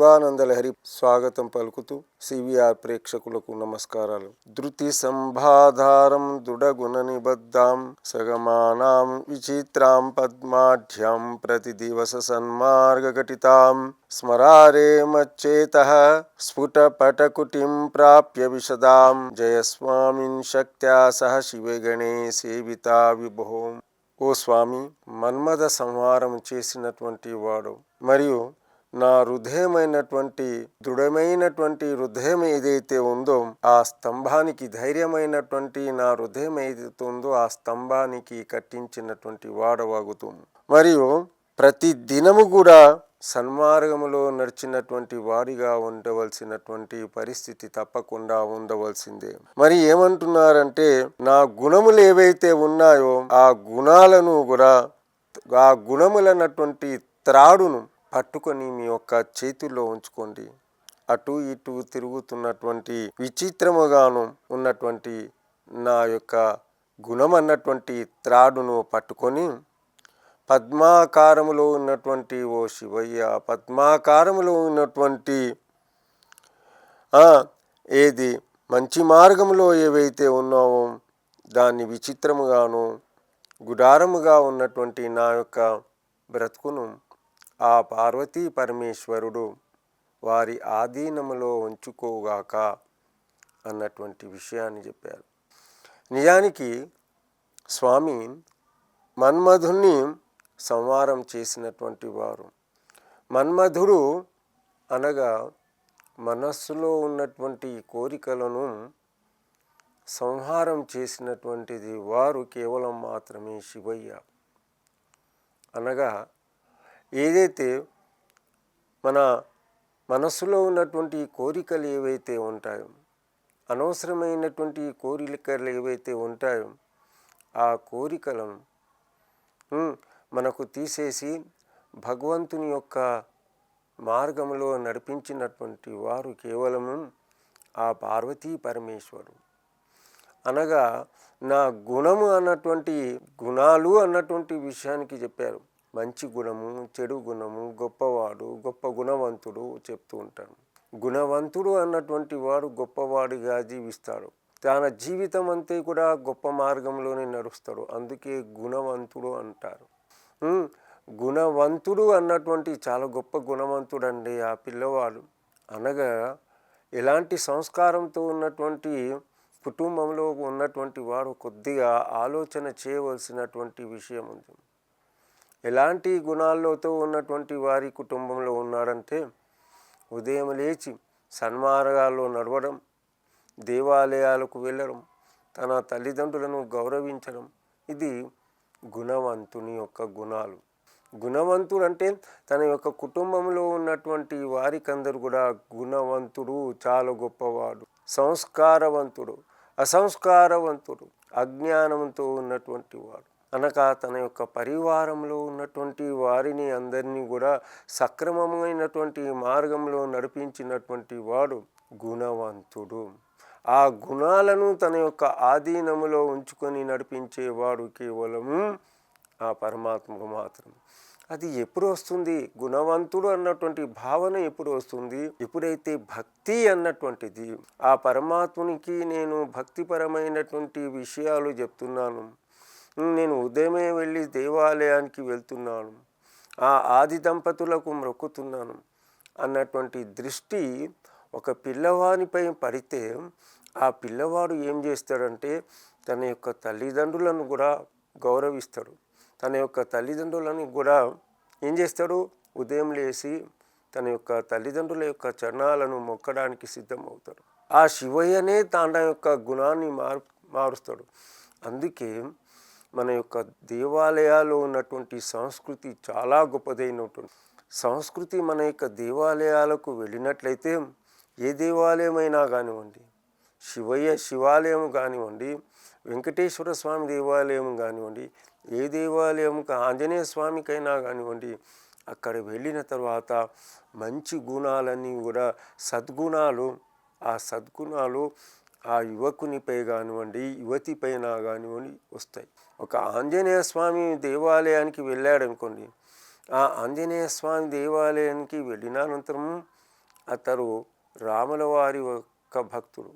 శివానందలహరి స్వాగతం పలుకుతూ సివిఆర్ ప్రేక్షకులకు నమస్కారాలు. ధృతి సంభాధారం దృఢగుణ నిబద్ధాం సగమానాం విచిత్రాం పద్మాఢ్యాం ప్రతిదివస సన్మార్గఘటితాం స్మరారే మచ్చేతః స్ఫుటపటకుటిం ప్రాప్య విశదాం జయస్వామిన్ శక్త్యా సహ శివగణే సేవితా విభో. ఓ స్వామి, మన్మథ సంహారం చేసినటువంటి వాడు మరియు నా హృదయమైనటువంటి దృఢమైనటువంటి హృదయం ఏదైతే ఉందో ఆ స్తంభానికి ధైర్యమైనటువంటి నా హృదయం ఏదైతే ఉందో ఆ స్తంభానికి కట్టించినటువంటి వాడవాగుతూ మరియు ప్రతి దినము కూడా సన్మార్గములో నడిచినటువంటి వాడిగా ఉండవలసినటువంటి పరిస్థితి తప్పకుండా ఉండవలసిందే. మరి ఏమంటున్నారంటే నా గుణములు ఏవైతే ఉన్నాయో ఆ గుణాలను కూడా ఆ గుణములన్నటువంటి త్రాడును పట్టుకొని మీ యొక్క చేతుల్లో ఉంచుకోండి. అటు ఇటు తిరుగుతున్నటువంటి విచిత్రముగాను ఉన్నటువంటి నా యొక్క గుణం అన్నటువంటి త్రాడును పట్టుకొని పద్మాకారములో ఉన్నటువంటి ఓ శివయ్య, పద్మాకారములో ఉన్నటువంటి ఏది మంచి మార్గంలో ఏవైతే ఉన్నావో దాన్ని విచిత్రముగాను గుడారముగా ఉన్నటువంటి నా యొక్క బ్రతుకును ఆ పార్వతీ పరమేశ్వరుడు వారి ఆధీనములో ఉంచుకోగాక అన్నటువంటి విషయాన్ని చెప్పారు. నిజానికి స్వామి మన్మధుణ్ణి సంహారం చేసినటువంటి వారు. మన్మధుడు అనగా మనస్సులో ఉన్నటువంటి కోరికలను సంహారం చేసినటువంటిది వారు కేవలం మాత్రమే శివయ్య. అనగా ఏదైతే మన మనస్సులో ఉన్నటువంటి కోరికలు ఏవైతే ఉంటాయో, అనవసరమైనటువంటి కోరికలు ఏవైతే ఉంటాయో ఆ కోరికలను మనకు తీసేసి భగవంతుని యొక్క మార్గంలో నడిపించినటువంటి వారు కేవలము ఆ పార్వతీ పరమేశ్వరుడు. అనగా నా గుణము అన్నటువంటి గుణాలు అన్నటువంటి విషయానికి చెప్పారు. మంచి గుణము, చెడు గుణము, గొప్పవాడు, గొప్ప గుణవంతుడు చెప్తూ ఉంటాను. గుణవంతుడు అన్నటువంటి వాడు గొప్పవాడిగా జీవిస్తాడు. తన జీవితం అంతా కూడా గొప్ప మార్గంలోనే నడుస్తాడు. అందుకే గుణవంతుడు అంటారు. గుణవంతుడు అన్నటువంటి చాలా గొప్ప గుణవంతుడు అండి ఆ పిల్లవాడు. అనగా ఎలాంటి సంస్కారంతో ఉన్నటువంటి కుటుంబంలో ఉన్నటువంటి వాడు కొద్దిగా ఆలోచన చేయవలసినటువంటి విషయం ఉంది. ఎలాంటి గుణాలతో ఉన్నటువంటి వారి కుటుంబంలో ఉన్నాడంటే ఉదయం లేచి సన్మార్గాల్లో నడవడం, దేవాలయాలకు వెళ్ళడం, తన తల్లిదండ్రులను గౌరవించడం, ఇది గుణవంతుని యొక్క గుణాలు. గుణవంతుడు అంటే తన యొక్క కుటుంబంలో ఉన్నటువంటి వారికందరూ కూడా గుణవంతుడు, చాలా గొప్పవాడు. సంస్కారవంతుడు, అసంస్కారవంతుడు, అజ్ఞానంతో ఉన్నటువంటి వాడు అనగా తన యొక్క పరివారంలో ఉన్నటువంటి వారిని అందరినీ కూడా సక్రమమైనటువంటి మార్గంలో నడిపించినటువంటి వాడు గుణవంతుడు. ఆ గుణాలను తన యొక్క ఆధీనములో ఉంచుకొని నడిపించేవాడు కేవలము ఆ పరమాత్మకు మాత్రం. అది ఎప్పుడు వస్తుంది? గుణవంతుడు అన్నటువంటి భావన ఎప్పుడు వస్తుంది? ఎప్పుడైతే భక్తి అన్నటువంటిది, ఆ పరమాత్మునికి నేను భక్తిపరమైనటువంటి విషయాలు చెప్తున్నాను, నేను ఉదయమే వెళ్ళి దేవాలయానికి వెళ్తున్నాను, ఆ ఆది దంపతులకు మొక్కుతున్నాను అన్నటువంటి దృష్టి ఒక పిల్లవానిపై పడితే ఆ పిల్లవాడు ఏం చేస్తాడంటే తన యొక్క తల్లిదండ్రులను కూడా గౌరవిస్తాడు. తన యొక్క తల్లిదండ్రులను కూడా ఏం చేస్తాడు? ఉదయం లేచి తన యొక్క తల్లిదండ్రుల యొక్క చరణాలను మొక్కడానికి సిద్ధమవుతాడు. ఆ శివయ్యనే తన యొక్క గుణాన్ని మారుస్తాడు. అందుకే మన యొక్క దేవాలయాల్లో ఉన్నటువంటి సంస్కృతి చాలా గొప్పదైనటువంటి సంస్కృతి. మన యొక్క దేవాలయాలకు వెళ్ళినట్లయితే ఏ దేవాలయమైనా కానివ్వండి, శివయ్య శివాలయం కానివ్వండి, వెంకటేశ్వర స్వామి దేవాలయం కానివ్వండి, ఏ దేవాలయం ఆంజనేయ స్వామికైనా కానివ్వండి, అక్కడ వెళ్ళిన తర్వాత మంచి గుణాలన్నీ కూడా సద్గుణాలు, ఆ సద్గుణాలు ఆ యువకునిపై కానివ్వండి, యువతిపైన కానివ్వండి వస్తాయి. ఒక ఆంజనేయ స్వామి దేవాలయానికి వెళ్ళాడనుకోండి, ఆ ఆంజనేయ స్వామి దేవాలయానికి వెళ్ళిన అనంతరం అతడు రాముల వారి యొక్క భక్తుడు.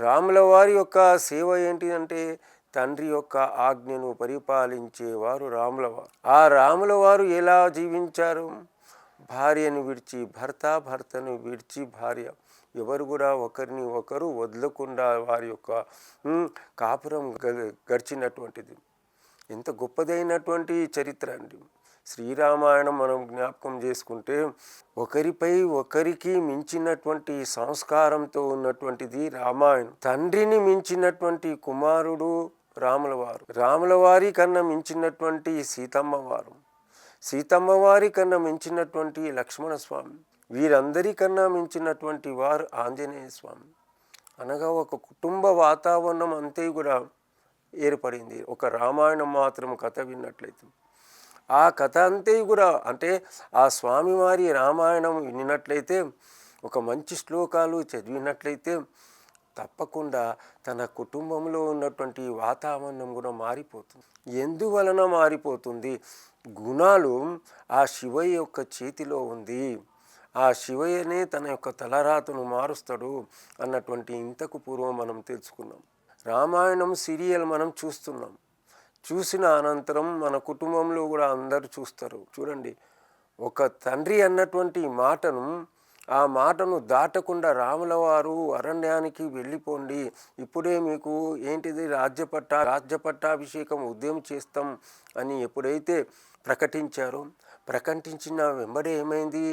రాముల వారి యొక్క సేవ ఏంటిదంటే తండ్రి యొక్క ఆజ్ఞను పరిపాలించేవారు రాముల వారు. ఆ రాముల వారు ఎలా జీవించారు? భార్యను విడిచి భర్త, భర్తను విడిచి భార్య, ఎవరు కూడా ఒకరిని ఒకరు వదలకుండా వారి యొక్క కాపురం గడిచినటువంటిది. ఎంత గొప్పదైనటువంటి చరిత్ర అండి. శ్రీరామాయణం మనం జ్ఞాపకం చేసుకుంటే ఒకరిపై ఒకరికి మించినటువంటి సంస్కారంతో ఉన్నటువంటిది రామాయణం. తండ్రిని మించినటువంటి కుమారుడు రాముల వారు, రాముల వారి కన్నా మించినటువంటి సీతమ్మ వారు, సీతమ్మ వారి కన్నా మించినటువంటి లక్ష్మణస్వామి, వీరందరికన్నా మించినటువంటి వారు ఆంజనేయ స్వామి. అనగా ఒక కుటుంబ వాతావరణం అంతే కూడా ఏర్పడింది ఒక రామాయణం మాత్రం కథ విన్నట్లయితే. ఆ కథ అంతే కూడా అంటే ఆ స్వామివారి రామాయణం విన్నట్లయితే, ఒక మంచి శ్లోకాలు చదివినట్లయితే తప్పకుండా తన కుటుంబంలో ఉన్నటువంటి వాతావరణం కూడా మారిపోతుంది. ఎందువలన మారిపోతుంది? గుణాలు ఆ శివయ్య యొక్క చేతిలో ఉంది. ఆ శివయ్యనే తన యొక్క తలరాతను మారుస్తాడు అన్నటువంటి ఇంతకు పూర్వం మనం తెలుసుకున్నాం. రామాయణం సీరియల్ మనం చూస్తున్నాం. చూసిన అనంతరం మన కుటుంబంలో కూడా అందరూ చూస్తారు. చూడండి, ఒక తండ్రి అన్నటువంటి మాటను, ఆ మాటను దాటకుండా రాముల వారు అరణ్యానికి వెళ్ళిపోండి, ఇప్పుడే మీకు ఏంటిది రాజ్యపట్టాభిషేకం ఉద్యమం చేస్తాం అని ఎప్పుడైతే ప్రకటించారో, ప్రకటించిన వెంబడే ఏమైంది?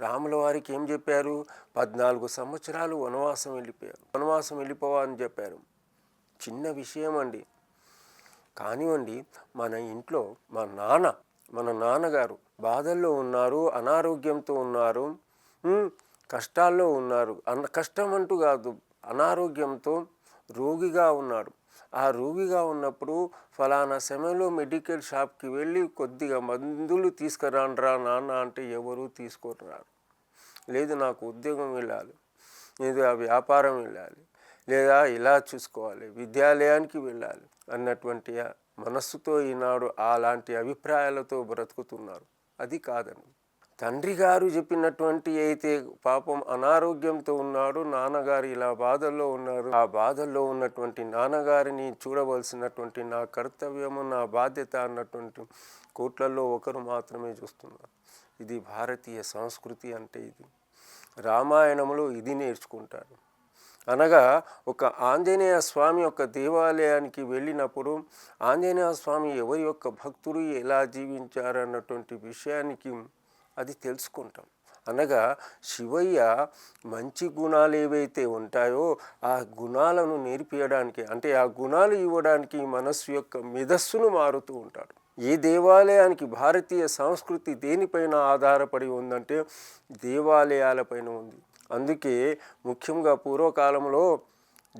రాముల వారికి ఏం చెప్పారు? 14 సంవత్సరాలు వనవాసం వెళ్ళిపోయారు. వనవాసం వెళ్ళిపోవాలని చెప్పారు. చిన్న విషయం అండి. కానివ్వండి, మన ఇంట్లో మన నాన్నగారు బాధల్లో ఉన్నారు, అనారోగ్యంతో ఉన్నారు, కష్టాల్లో ఉన్నారు. కష్టం అంటూ కాదు, అనారోగ్యంతో రోగిగా ఉన్నాడు. ఆ రోగిగా ఉన్నప్పుడు ఫలానా సమయంలో మెడికల్ షాప్కి వెళ్ళి కొద్దిగా మందులు తీసుకురాండ్రా నాన్న అంటే ఎవరు తీసుకురారు. లేదు నాకు ఉద్యోగం వెళ్ళాలి, లేదు ఆ వ్యాపారం వెళ్ళాలి, లేదా ఇలా చూసుకోవాలి, విద్యాలయానికి వెళ్ళాలి అన్నటువంటి మనస్సుతో ఈనాడు అలాంటి అభిప్రాయాలతో బ్రతుకుతున్నారు. అది కాదండి. తండ్రి గారు చెప్పినటువంటి అయితే పాపం అనారోగ్యంతో ఉన్నాడు, నాన్నగారు ఇలా బాధల్లో ఉన్నారు, ఆ బాధల్లో ఉన్నటువంటి నాన్నగారిని చూడవలసినటువంటి నా కర్తవ్యము, నా బాధ్యత అన్నటువంటి కోట్లలో ఒకరు మాత్రమే చూస్తున్నారు. ఇది భారతీయ సంస్కృతి అంటే ఇది. రామాయణంలో ఇది నేర్చుకుంటారు. అనగా ఒక ఆంజనేయ స్వామి యొక్క దేవాలయానికి వెళ్ళినప్పుడు ఆంజనేయ స్వామి ఎవరి యొక్క భక్తుడు, ఎలా జీవించారన్నటువంటి విషయానికి అది తెలుసుకుంటాం. అనగా శివయ్య మంచి గుణాలు ఏవైతే ఉంటాయో ఆ గుణాలను నేర్పించడానికి, అంటే ఆ గుణాలు ఇవ్వడానికి మనస్సు యొక్క మేధస్సును మారుతూ ఉంటాడు. ఏ దేవాలయానికి భారతీయ సంస్కృతి దేనిపైన ఆధారపడి ఉందంటే దేవాలయాలపైన ఉంది. అందుకే ముఖ్యంగా పూర్వకాలంలో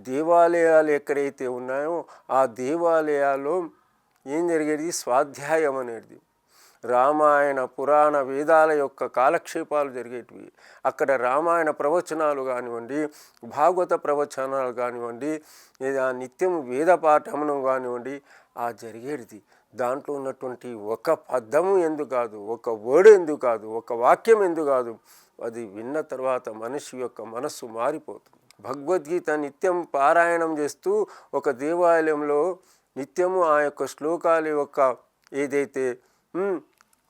దేవాలయాలు ఎక్కడైతే ఉన్నాయో ఆ దేవాలయాల్లో ఏం జరిగేది? స్వాధ్యాయం అనేది, రామాయణ పురాణ వేదాల యొక్క కాలక్షేపాలు జరిగేటివి. అక్కడ రామాయణ ప్రవచనాలు కానివ్వండి, భాగవత ప్రవచనాలు కానివ్వండి, లేదా నిత్యం వేద పాఠమును కానివ్వండి, ఆ జరిగేది. దాంట్లో ఉన్నటువంటి ఒక పదము ఎందుకు కాదు, ఒక వర్డ్ ఎందుకు కాదు, ఒక వాక్యం ఎందుకు కాదు, అది విన్న తర్వాత మనిషి యొక్క మనస్సు మారిపోతుంది. భగవద్గీత నిత్యం పారాయణం చేస్తూ ఒక దేవాలయంలో నిత్యము ఆ యొక్క శ్లోకాల యొక్క ఏదైతే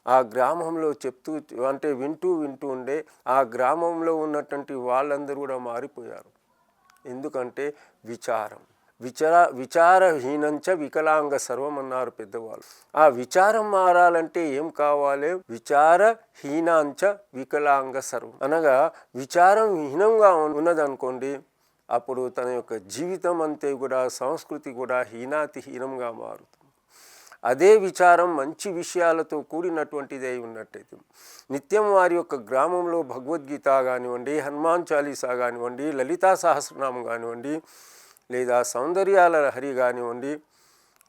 ఆ గ్రామంలో చెప్తూ అంటే వింటూ ఉండే ఆ గ్రామంలో ఉన్నటువంటి వాళ్ళందరూ కూడా మారిపోయారు. ఎందుకంటే విచారహీనంచ వికలాంగ సర్వం అన్నారు పెద్దవాళ్ళు. ఆ విచారం మారాలంటే ఏం కావాలి? విచారహీనాంచ వికలాంగ సర్వం. అనగా విచారం హీనంగా ఉన్నదనుకోండి, అప్పుడు తన యొక్క జీవితం అంతే కూడా, సంస్కృతి కూడా హీనాతిహీనంగా మారుతుంది. అదే విచారం మంచి విషయాలతో కూడినటువంటిది అయి ఉన్నట్టయితే నిత్యం వారి యొక్క గ్రామంలో భగవద్గీత కానివ్వండి, హనుమాన్ చాలీసా కానివ్వండి, లలితా సహస్రనామం కానివ్వండి, లేదా సౌందర్యాల హరి కానివ్వండి,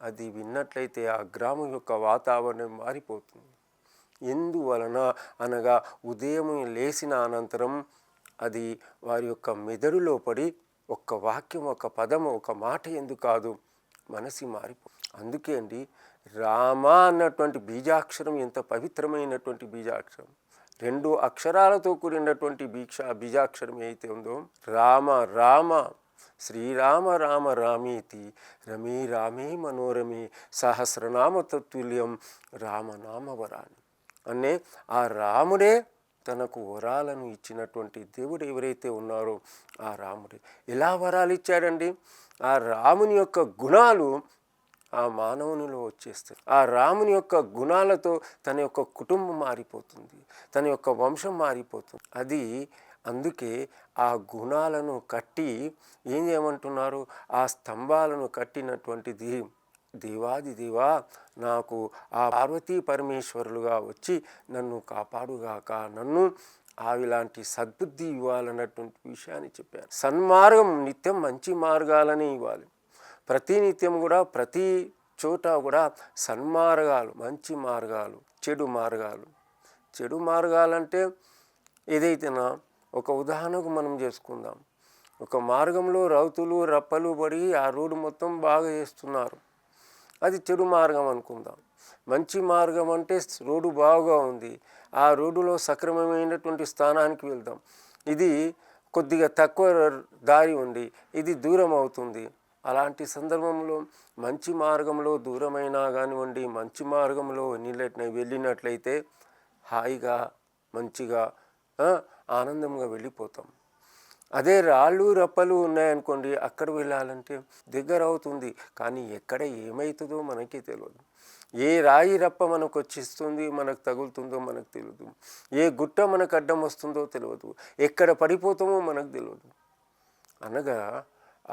అది విన్నట్లయితే ఆ గ్రామం యొక్క వాతావరణం మారిపోతుంది. ఎందువలన అనగా ఉదయం లేచిన అనంతరం అది వారి యొక్క మెదడులో పడి ఒక్క వాక్యం, ఒక పదము, ఒక మాట ఎందుకు కాదు మనసి మారిపోతుంది. అందుకే అండి రామ అన్నటువంటి బీజాక్షరం ఎంత పవిత్రమైనటువంటి బీజాక్షరం. 2 అక్షరాలతో కూడినటువంటి బీజాక్షరం ఏదైతే ఉందో రామ రామ శ్రీరామ రామ రామీతి రమే రామే మనోరమే సహస్రనామ తత్తుల్యం రామనామ వరాన్ని అనే ఆ రాముడే తనకు వరాలను ఇచ్చినటువంటి దేవుడు ఎవరైతే ఉన్నారో ఆ రాముడే. ఎలా వరాలు ఇచ్చాడండి? ఆ రాముని యొక్క గుణాలు ఆ మానవునిలో వచ్చేస్తాయి. ఆ రాముని యొక్క గుణాలతో తన యొక్క కుటుంబం మారిపోతుంది, తన యొక్క వంశం మారిపోతుంది. అది అందుకే ఆ గుణాలను కట్టి ఏం చేయమంటున్నారు? ఆ స్తంభాలను కట్టినటువంటిది దేవాది దేవా నాకు ఆ పార్వతీ పరమేశ్వరులుగా వచ్చి నన్ను కాపాడుగాక, నన్ను ఇలాంటి సద్బుద్ధి ఇవ్వాలన్నటువంటి విషయాన్ని చెప్పారు. సన్మార్గం నిత్యం మంచి మార్గాలని ఇవ్వాలి. ప్రతినిత్యం కూడా ప్రతి చోట కూడా సన్మార్గాలు, మంచి మార్గాలు, చెడు మార్గాలంటే ఏదైతేనా ఒక ఉదాహరణకు మనం చేసుకుందాం. ఒక మార్గంలో రౌతులు రప్పలు పడి ఆ రోడ్డు మొత్తం బాగా చేస్తున్నారు, అది చెడు మార్గం అనుకుందాం. మంచి మార్గం అంటే రోడ్డు బాగా ఉంది, ఆ రోడ్డులో సక్రమమైనటువంటి స్థానానికి వెళ్దాం. ఇది కొద్దిగా తక్కువ దారి ఉంది, ఇది దూరం అవుతుంది. అలాంటి సందర్భంలో మంచి మార్గంలో దూరమైనా కానివ్వండి, మంచి మార్గంలో వెళ్ళినట్లయితే హాయిగా మంచిగా ఆనందంగా వెళ్ళిపోతాం. అదే రాళ్ళు రప్పలు ఉన్నాయనుకోండి, అక్కడ వెళ్ళాలంటే దగ్గర అవుతుంది, కానీ ఎక్కడ ఏమవుతుందో మనకి తెలియదు. ఏ రాయి రప్ప మనకు వచ్చిస్తుంది, మనకు తగులుతుందో మనకు తెలియదు. ఏ గుట్ట మనకు అడ్డం వస్తుందో తెలియదు. ఎక్కడ పడిపోతామో మనకు తెలియదు. అనగా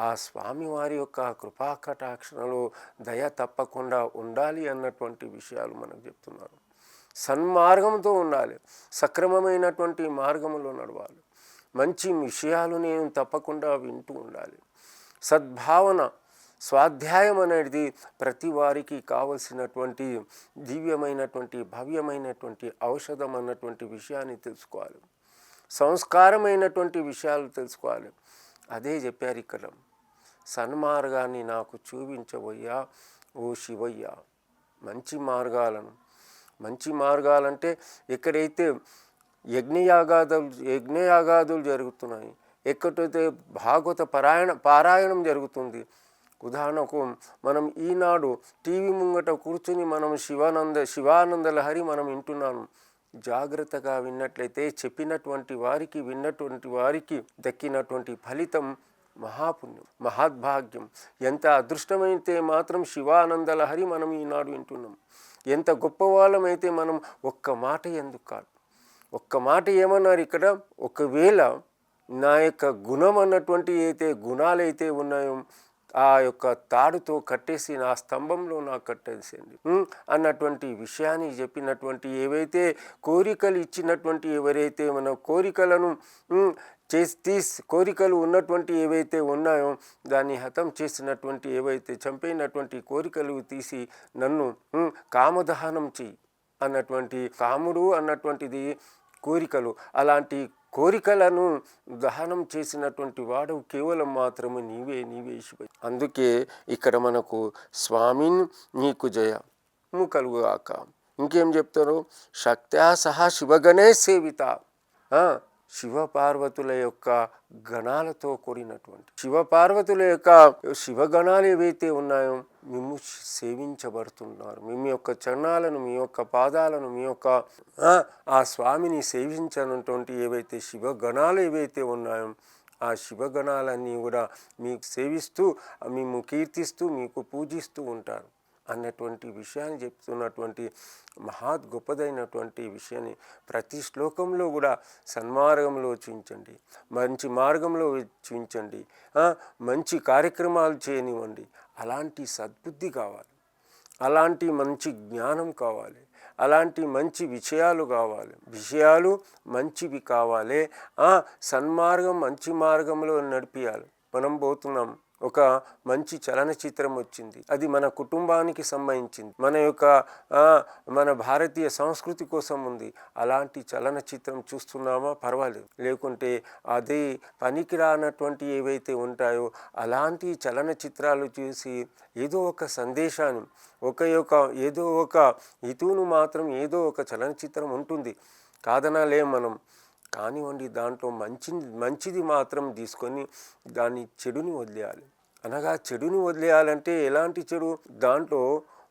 ఆ స్వామివారి యొక్క కృపా కటాక్షణలో దయ తప్పకుండా ఉండాలి అన్నటువంటి విషయాలు మనకు చెప్తున్నారు. సన్మార్గంతో ఉండాలి, సక్రమమైనటువంటి మార్గంలో నడవాలి, మంచి విషయాలు నేను తప్పకుండా వింటూ ఉండాలి. సద్భావన, స్వాధ్యాయం అనేది ప్రతి వారికి కావలసినటువంటి దివ్యమైనటువంటి భవ్యమైనటువంటి ఔషధం అన్నటువంటి విషయాన్ని తెలుసుకోవాలి. సంస్కారమైనటువంటి విషయాలు తెలుసుకోవాలి. అదే చెప్పారు ఇక్కడ. సన్మార్గాన్ని నాకు చూపించబోయ్యా ఓ శివయ్య. మంచి మార్గాలంటే ఎక్కడైతే యజ్ఞయాగాదులు జరుగుతున్నాయి, ఎక్కడైతే భాగవత పారాయణం జరుగుతుంది. ఉదాహరణకు మనం ఈనాడు టీవీ ముంగట కూర్చుని మనం శివానంద లహరి మనం వింటున్నాము. జాగ్రత్తగా విన్నట్లయితే విన్నటువంటి వారికి దక్కినటువంటి ఫలితం మహాపుణ్యం, మహాద్భాగ్యం. ఎంత అదృష్టమైతే మాత్రం శివానంద లహరి మనం ఈనాడు వింటున్నాం. ఎంత గొప్పవాళ్ళమైతే మనం ఒక్క మాట ఎందుకు కాదు, ఒక్క మాట ఏమన్నారు ఇక్కడ? ఒకవేళ నా యొక్క గుణం అన్నటువంటి గుణాలైతే ఉన్నాయో ఆ యొక్క తాడుతో కట్టేసి నా స్తంభంలో నాకు కట్టేసేయండి అన్నటువంటి విషయాన్ని చెప్పినటువంటి ఏవైతే కోరికలు ఇచ్చినటువంటి ఎవరైతే మన కోరికలను కోరికలు ఉన్నటువంటి ఏవైతే ఉన్నాయో దాన్ని హతం చేసినటువంటి ఏవైతే చంపైనటువంటి కోరికలు తీసి నన్ను కామదహనం చెయ్యి అన్నటువంటి, కాముడు అన్నటువంటిది కోరికలు, అలాంటి కోరికలను దహనం చేసినటువంటి వాడు కేవలం మాత్రమే నీవే శివ. అందుకే ఇక్కడ మనకు స్వామిన్ నీకు జయము కలుగుగాక. ఇంకేం చెప్తారు? శక్త్యా సహా శివగణే సేవిత. శివపార్వతుల యొక్క గణాలతో కూడినటువంటి శివపార్వతుల యొక్క శివగణాలు ఏవైతే ఉన్నాయో మేము సేవించబడుతున్నారు. మేము యొక్క చరణాలను, మీ యొక్క పాదాలను, మీ యొక్క ఆ స్వామిని సేవించినటువంటి ఏవైతే శివగణాలు ఏవైతే ఉన్నాయో ఆ శివగణాలన్నీ కూడా మీకు సేవిస్తూ, మేము కీర్తిస్తూ, మీకు పూజిస్తూ ఉంటారు అన్నటువంటి విషయాన్ని చెప్తున్నటువంటి గొప్పదైనటువంటి విషయాన్ని ప్రతి శ్లోకంలో కూడా సన్మార్గంలో చూపించండి, మంచి మార్గంలో చూపించండి, మంచి కార్యక్రమాలు చేయనివ్వండి. అలాంటి సద్బుద్ధి కావాలి, అలాంటి మంచి జ్ఞానం కావాలి, అలాంటి మంచి విషయాలు కావాలి, విషయాలు మంచివి కావాలి. సన్మార్గం మంచి మార్గంలో నడిపియాలి. మనం పోతున్నాం, ఒక మంచి చలనచిత్రం వచ్చింది, అది మన కుటుంబానికి సంబంధించింది, మన భారతీయ సంస్కృతి కోసం ఉంది. అలాంటి చలనచిత్రం చూస్తున్నామా? పర్వాలేదు. లేకుంటే అది పనికిరానటువంటి ఏవైతే ఉంటాయో అలాంటి చలనచిత్రాలు చూసి ఏదో ఒక సందేశాన్ని ఏదో ఒక హితువును మాత్రం ఏదో ఒక చలనచిత్రం ఉంటుంది. కాదనాలేం మనం. కానివ్వండి, దాంట్లో మంచిది మాత్రం తీసుకొని దాన్ని చెడుని వదిలేయాలి. అనగా చెడుని వదిలేయాలంటే ఎలాంటి చెడు? దాంట్లో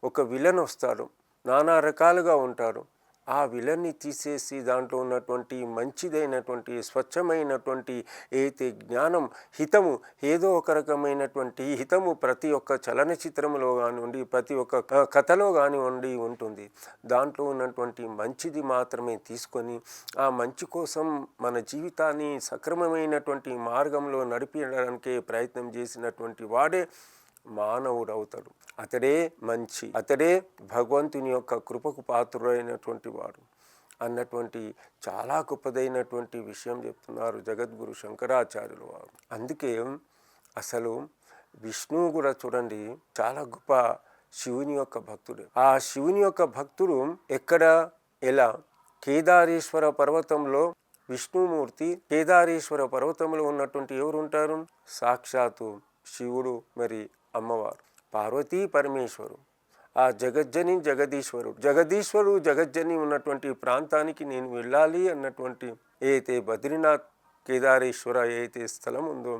ఒక విలన్ వస్తాడు, నానా రకాలుగా ఉంటారు. ఆ విలన్ని తీసేసి దాంట్లో ఉన్నటువంటి మంచిదైనటువంటి స్వచ్ఛమైనటువంటి ఏదైతే జ్ఞానం, హితము, ఏదో ఒక రకమైనటువంటి హితము ప్రతి ఒక్క చలనచిత్రంలో కానివ్వండి, ప్రతి ఒక్క కథలో కానివ్వండి ఉంటుంది. దాంట్లో ఉన్నటువంటి మంచిది మాత్రమే తీసుకొని ఆ మంచి కోసం మన జీవితాన్ని సక్రమమైనటువంటి మార్గంలో నడిపించడానికే ప్రయత్నం చేసినటువంటి వాడే మానవుడు అవుతాడు. అతడే మంచి, అతడే భగవంతుని యొక్క కృపకు పాత్రుడైనటువంటి వాడు అన్నటువంటి చాలా గొప్పదైనటువంటి విషయం చెప్తున్నారు జగద్గురు శంకరాచార్యులు వారు. అందుకే అసలు విష్ణువు కూడా చూడండి చాలా గొప్ప శివుని యొక్క భక్తుడు. ఆ శివుని యొక్క భక్తుడు ఎక్కడ, ఎలా? కేదారేశ్వర పర్వతంలో విష్ణుమూర్తి, కేదారేశ్వర పర్వతంలో ఉన్నటువంటి ఎవరు ఉంటారు? సాక్షాత్తు శివుడు, మరి అమ్మవారు పార్వతీ పరమేశ్వరు, ఆ జగజ్జని జగదీశ్వరుడు జగజ్జని ఉన్నటువంటి ప్రాంతానికి నేను వెళ్ళాలి అన్నటువంటి ఏదైతే బద్రీనాథ్ కేదారేశ్వర ఏదైతే స్థలం ఉందో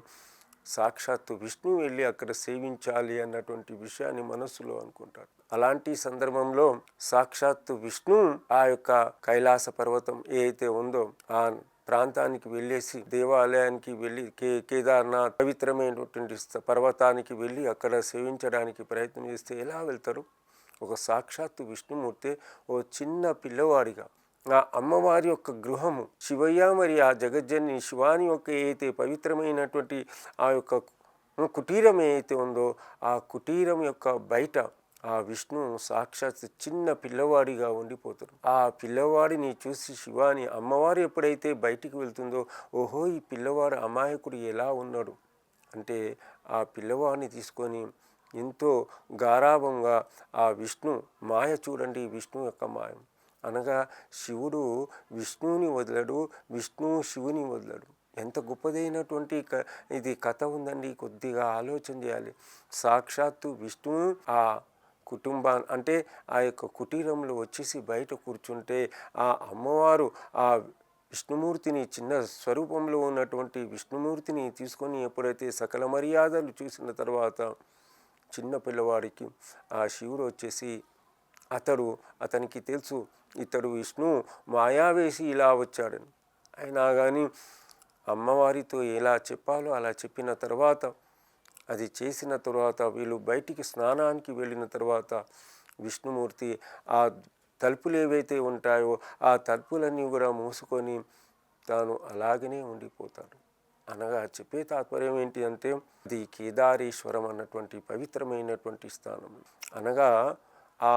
సాక్షాత్తు విష్ణు వెళ్ళి అక్కడ సేవించాలి అన్నటువంటి విషయాన్ని మనస్సులో అనుకుంటాడు. అలాంటి సందర్భంలో సాక్షాత్తు విష్ణు ఆ యొక్క కైలాస పర్వతం ఏదైతే ఉందో ఆ ప్రాంతానికి వెళ్ళేసి దేవాలయానికి వెళ్ళి కేదార్నాథ్ పవిత్రమైనటువంటి పర్వతానికి వెళ్ళి అక్కడ సేవించడానికి ప్రయత్నం చేస్తే ఎలా వెళ్తారు? ఒక సాక్షాత్తు విష్ణుమూర్తి ఓ చిన్న పిల్లవాడిగా ఆ అమ్మవారి యొక్క గృహము శివయ్య, మరి ఆ జగజ్జని శివాని యొక్క ఏదైతే పవిత్రమైనటువంటి ఆ యొక్క కుటీరం ఏదైతే ఉందో ఆ కుటీరం యొక్క బయట ఆ విష్ణు సాక్షాత్ చిన్న పిల్లవాడిగా ఉండిపోతాడు. ఆ పిల్లవాడిని చూసి శివాని అమ్మవారు ఎప్పుడైతే బయటికి వెళ్తుందో, ఓహో ఈ పిల్లవాడు అమాయకుడు ఎలా ఉన్నాడు అంటే ఆ పిల్లవాడిని తీసుకొని ఎంతో గారాభంగా ఆ విష్ణు మాయ చూడండి, విష్ణు యొక్క మాయం అనగా శివుడు విష్ణువుని వదలడు, విష్ణువు శివుని వదలడు. ఎంత గొప్పదైనటువంటి ఇది కథ ఉందండి. కొద్దిగా ఆలోచన చేయాలి. సాక్షాత్తు విష్ణువు ఆ అంటే ఆ యొక్క కుటీరంలో వచ్చేసి బయట కూర్చుంటే ఆ అమ్మవారు ఆ విష్ణుమూర్తిని, చిన్న స్వరూపంలో ఉన్నటువంటి విష్ణుమూర్తిని తీసుకొని ఎప్పుడైతే సకల మర్యాదలు చూసిన తర్వాత చిన్న పిల్లవాడికి ఆ శివుడు వచ్చేసి అతనికి తెలుసు ఇతడు విష్ణు మాయావేసి ఇలా వచ్చాడని. అయినా కానీ అమ్మవారితో ఎలా చెప్పాలో అలా చెప్పిన తర్వాత, అది చేసిన తర్వాత వీళ్ళు బయటికి స్నానానికి వెళ్ళిన తర్వాత విష్ణుమూర్తి ఆ తలుపులు ఏవైతే ఉంటాయో ఆ తలుపులన్నీ కూడా మూసుకొని తాను అలాగనే ఉండిపోతాడు. అనగా చెప్పే తాత్పర్యం ఏంటి అంటే అది కేదారేశ్వరం అన్నటువంటి పవిత్రమైనటువంటి స్థానం. అనగా ఆ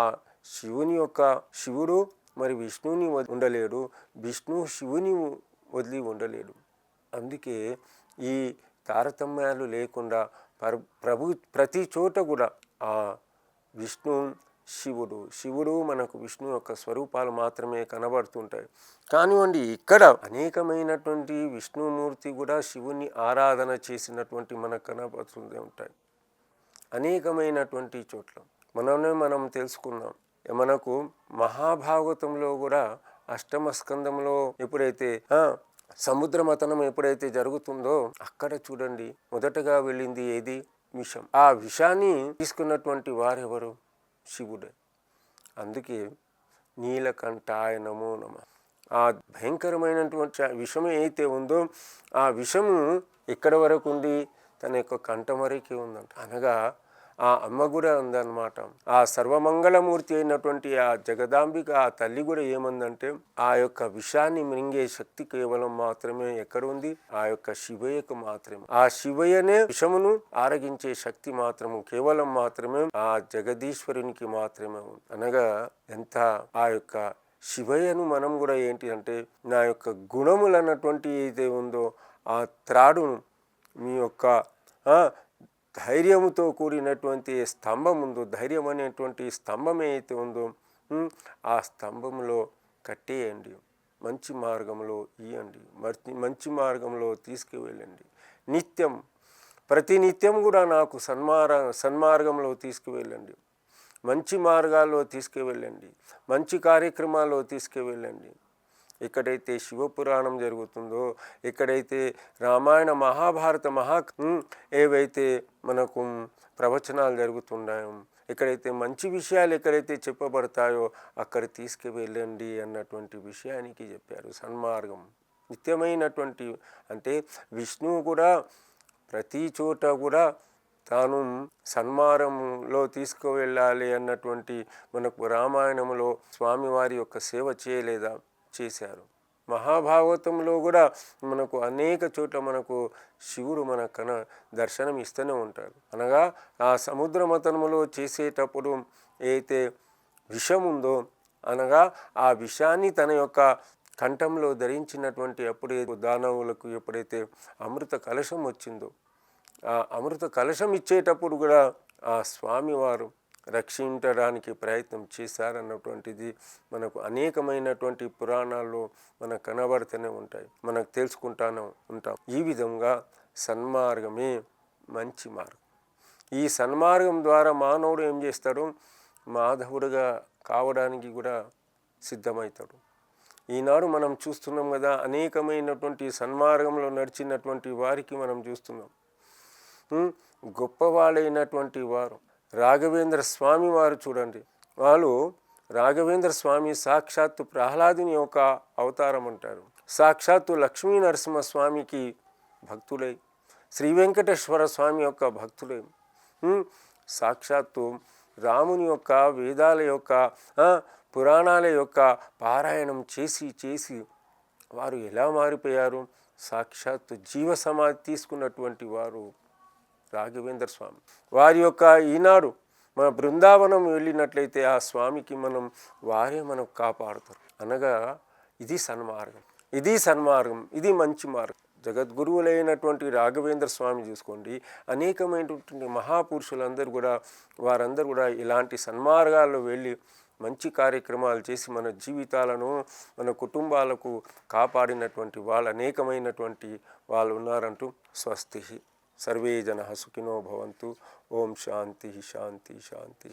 శివుడు మరి విష్ణువుని ఉండలేడు, విష్ణువు శివుని వదిలి ఉండలేడు. అందుకే ఈ తారతమ్యాలు లేకుండా ప్రతి చోట కూడా ఆ విష్ణు శివుడు మనకు విష్ణు యొక్క స్వరూపాలు మాత్రమే కనబడుతుంటాయి. కానివ్వండి ఇక్కడ అనేకమైనటువంటి విష్ణుమూర్తి కూడా శివుని ఆరాధన చేసినటువంటి మనకు కనబడుతూ ఉంటాయి. అనేకమైనటువంటి చోట్ల మనం తెలుసుకున్నాం. మనకు మహాభాగవతంలో కూడా అష్టమ స్కందంలో ఎప్పుడైతే సముద్ర మథనం ఎప్పుడైతే జరుగుతుందో అక్కడ చూడండి మొదటగా వెళ్ళింది ఏది? విషం. ఆ విషాన్ని తీసుకున్నటువంటి వారెవరు? శివుడే. అందుకే నీలకంఠాయ నమో నమః. ఆ భయంకరమైనటువంటి విషం ఏదైతే ఉందో ఆ విషము ఎక్కడి వరకు ఉంది? తన యొక్క కంఠం వరకే ఉందంట. అనగా ఆ అమ్మ కూడా ఉందన్నమాట. ఆ సర్వమంగళమూర్తి అయినటువంటి ఆ జగదాంబిక ఆ తల్లి కూడా ఏమందంటే ఆ యొక్క విషాన్ని మింగే శక్తి కేవలం మాత్రమే ఎక్కడ ఉంది? ఆ యొక్క శివయ్యకు మాత్రమే. ఆ శివయ్యనే విషమును ఆరగించే శక్తి మాత్రము కేవలం మాత్రమే ఆ జగదీశ్వరునికి మాత్రమే ఉంది. అనగా ఎంత ఆ యొక్క శివయ్యను మనం కూడా ఏంటి అంటే నా యొక్క గుణములు అన్నటువంటి ఏదైతే ఉందో ఆ త్రాడును మీ యొక్క ధైర్యముతో కూడినటువంటి స్తంభం ఉందో, ధైర్యం అనేటువంటి స్తంభం ఏదైతే ఉందో ఆ స్తంభంలో కట్టేయండి, మంచి మార్గంలో ఇవ్వండి, మంచి మార్గంలో తీసుకువెళ్ళండి. ప్రతినిత్యం కూడా నాకు సన్మార్గంలో తీసుకువెళ్ళండి, మంచి మార్గాల్లో తీసుకువెళ్ళండి, మంచి కార్యక్రమాల్లో తీసుకువెళ్ళండి. ఎక్కడైతే శివపురాణం జరుగుతుందో, ఎక్కడైతే రామాయణ మహాభారత ఏవైతే మనకు ప్రవచనాలు జరుగుతున్నాయో, ఎక్కడైతే మంచి విషయాలు ఎక్కడైతే చెప్పబడతాయో అక్కడ తీసుకువెళ్ళండి అన్నటువంటి విషయానికి చెప్పారు. సన్మార్గం నిత్యమైనటువంటి, అంటే విష్ణువు కూడా ప్రతి చోట కూడా తాను సన్మార్గంలో తీసుకువెళ్ళాలి అన్నటువంటి మనకు రామాయణంలో స్వామివారి యొక్క సేవ చేయలేదా? చేశారు. మహాభాగవతంలో కూడా మనకు అనేక చోట్ల మనకు శివుడు మన దర్శనం ఇస్తూనే ఉంటారు. అనగా ఆ సముద్ర మథనములో చేసేటప్పుడు ఏదైతే విషం ఉందో, అనగా ఆ విషాన్ని తన యొక్క కంఠంలో ధరించినటువంటి ఎప్పుడైతే దానవులకు ఎప్పుడైతే అమృత కలశం వచ్చిందో, ఆ అమృత కలశం ఇచ్చేటప్పుడు కూడా ఆ స్వామివారు రక్షించడానికి ప్రయత్నం చేశారన్నటువంటిది మనకు అనేకమైనటువంటి పురాణాల్లో మనకు కనబడుతూనే ఉంటాయి, మనకు తెలుసుకుంటానే ఉంటాం. ఈ విధంగా సన్మార్గమే మంచి మార్గం. ఈ సన్మార్గం ద్వారా మానవుడు ఏం చేస్తాడు? మాధవుడుగా కావడానికి కూడా సిద్ధమవుతాడు. ఈనాడు మనం చూస్తున్నాం కదా, అనేకమైనటువంటి సన్మార్గంలో నడిచినటువంటి వారికి మనం చూస్తున్నాం. గొప్పవాళ్ళైనటువంటి వారు రాఘవేంద్ర స్వామి వారు చూడండి, వాళ్ళు రాఘవేంద్ర స్వామి సాక్షాత్తు ప్రహ్లాదుని యొక్క అవతారం అంటారు. సాక్షాత్తు లక్ష్మీ నరసింహస్వామికి భక్తులై, శ్రీ వెంకటేశ్వర స్వామి యొక్క భక్తులై, సాక్షాత్తు రాముని యొక్క వేదాల యొక్క పురాణాల యొక్క పారాయణం చేసి చేసి వారు ఎలా మారిపోయారు? సాక్షాత్తు జీవ సమాధి తీసుకున్నటువంటి వారు రాఘవేంద్ర స్వామి వారి యొక్క ఈనాడు మన బృందావనం వెళ్ళినట్లయితే ఆ స్వామికి వారే మనకు కాపాడుతారు. అనగా ఇది సన్మార్గం, ఇది సన్మార్గం, ఇది మంచి మార్గం. జగద్గురువులైనటువంటి రాఘవేంద్ర స్వామి చూసుకోండి, అనేకమైనటువంటి మహాపురుషులందరూ కూడా వారందరూ కూడా ఇలాంటి సన్మార్గాల్లో వెళ్ళి మంచి కార్యక్రమాలు చేసి మన జీవితాలను మన కుటుంబాలకు కాపాడినటువంటి వాళ్ళు అనేకమైనటువంటి వాళ్ళు ఉన్నారంటూ స్వస్తి. సర్వే జనః సుఖినో భవంతు. ఓం శాంతి శాంతి శాంతి.